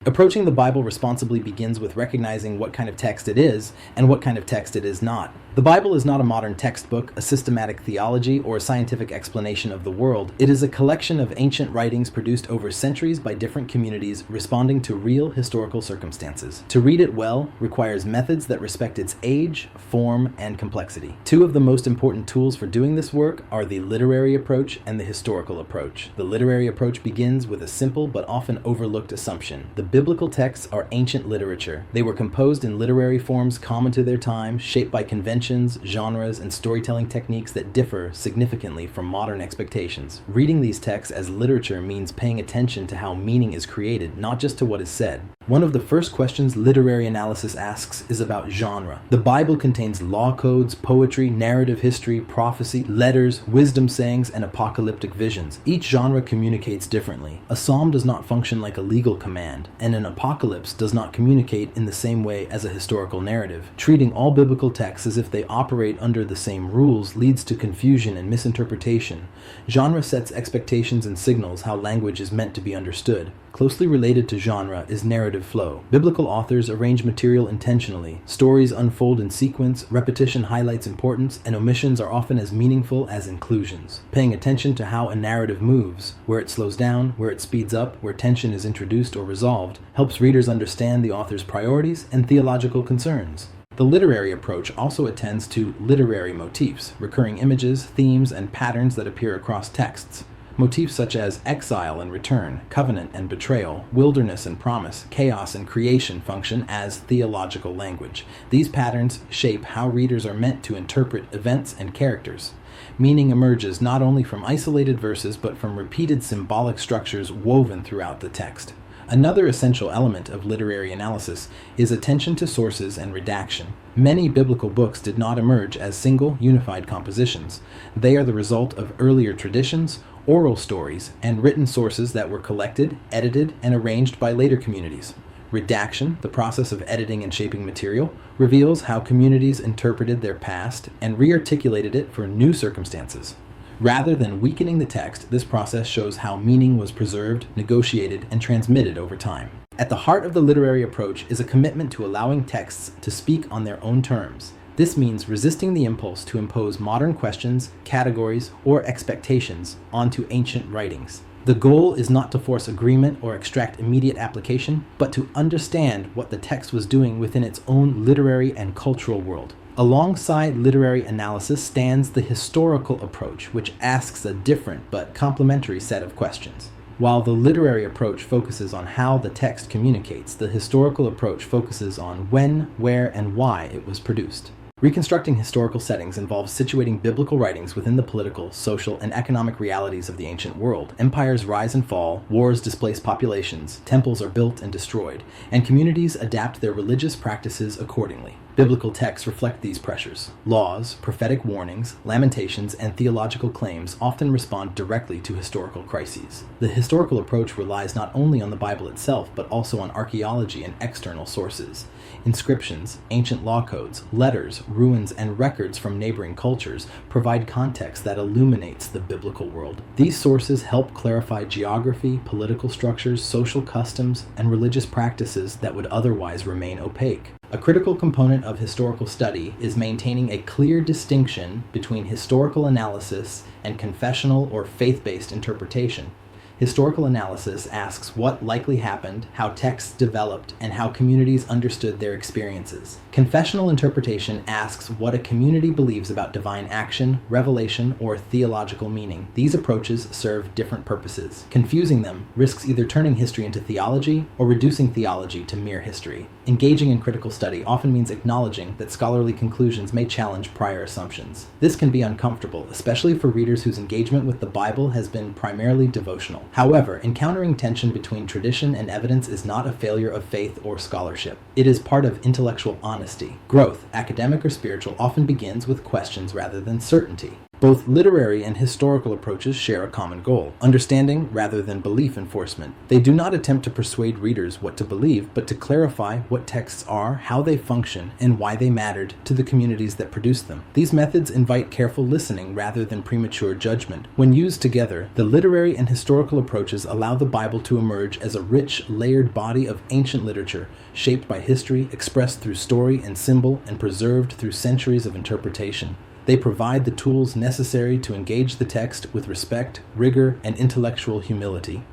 Approaching the Bible responsibly begins with recognizing what kind of text it is and what kind of text it is not. The Bible is not a modern textbook, a systematic theology, or a scientific explanation of the world. It is a collection of ancient writings produced over centuries by different communities responding to real historical circumstances. To read it well requires methods that respect its age, form, and complexity. Two of the most important tools for doing this work are the literary approach and the historical approach. The literary approach begins with a simple but often overlooked assumption. The biblical texts are ancient literature. They were composed in literary forms common to their time, shaped by conventions, genres, and storytelling techniques that differ significantly from modern expectations. Reading these texts as literature means paying attention to how meaning is created, not just to what is said. One of the first questions literary analysis asks is about genre. The Bible contains law codes, poetry, narrative history, prophecy, letters, wisdom sayings, and apocalyptic visions. Each genre communicates differently. A psalm does not function like a legal command, and an apocalypse does not communicate in the same way as a historical narrative. Treating all biblical texts as if they operate under the same rules leads to confusion and misinterpretation. Genre sets expectations and signals how language is meant to be understood. Closely related to genre is narrative flow. Biblical authors arrange material intentionally. Stories unfold in sequence, repetition highlights importance, and omissions are often as meaningful as inclusions. Paying attention to how a narrative moves, where it slows down, where it speeds up, where tension is introduced or resolved, helps readers understand the author's priorities and theological concerns. The literary approach also attends to literary motifs, recurring images, themes, and patterns that appear across texts. Motifs such as exile and return, covenant and betrayal, wilderness and promise, chaos and creation function as theological language. These patterns shape how readers are meant to interpret events and characters. Meaning emerges not only from isolated verses but from repeated symbolic structures woven throughout the text. Another essential element of literary analysis is attention to sources and redaction. Many biblical books did not emerge as single, unified compositions. They are the result of earlier traditions, oral stories, and written sources that were collected, edited, and arranged by later communities. Redaction, the process of editing and shaping material, reveals how communities interpreted their past and re-articulated it for new circumstances. Rather than weakening the text, this process shows how meaning was preserved, negotiated, and transmitted over time. At the heart of the literary approach is a commitment to allowing texts to speak on their own terms. This means resisting the impulse to impose modern questions, categories, or expectations onto ancient writings. The goal is not to force agreement or extract immediate application, but to understand what the text was doing within its own literary and cultural world. Alongside literary analysis stands the historical approach, which asks a different but complementary set of questions. While the literary approach focuses on how the text communicates, the historical approach focuses on when, where, and why it was produced. Reconstructing historical settings involves situating biblical writings within the political, social, and economic realities of the ancient world. Empires rise and fall, wars displace populations, temples are built and destroyed, and communities adapt their religious practices accordingly. Biblical texts reflect these pressures. Laws, prophetic warnings, lamentations, and theological claims often respond directly to historical crises. The historical approach relies not only on the Bible itself, but also on archaeology and external sources. Inscriptions, ancient law codes, letters, ruins, and records from neighboring cultures provide context that illuminates the biblical world. These sources help clarify geography, political structures, social customs, and religious practices that would otherwise remain opaque. A critical component of historical study is maintaining a clear distinction between historical analysis and confessional or faith-based interpretation. Historical analysis asks what likely happened, how texts developed, and how communities understood their experiences. Confessional interpretation asks what a community believes about divine action, revelation, or theological meaning. These approaches serve different purposes. Confusing them risks either turning history into theology or reducing theology to mere history. Engaging in critical study often means acknowledging that scholarly conclusions may challenge prior assumptions. This can be uncomfortable, especially for readers whose engagement with the Bible has been primarily devotional. However, encountering tension between tradition and evidence is not a failure of faith or scholarship. It is part of intellectual honesty. Growth, academic or spiritual, often begins with questions rather than certainty. Both literary and historical approaches share a common goal: understanding rather than belief enforcement. They do not attempt to persuade readers what to believe, but to clarify what texts are, how they function, and why they mattered to the communities that produced them. These methods invite careful listening rather than premature judgment. When used together, the literary and historical approaches allow the Bible to emerge as a rich, layered body of ancient literature, shaped by history, expressed through story and symbol, and preserved through centuries of interpretation. They provide the tools necessary to engage the text with respect, rigor, and intellectual humility.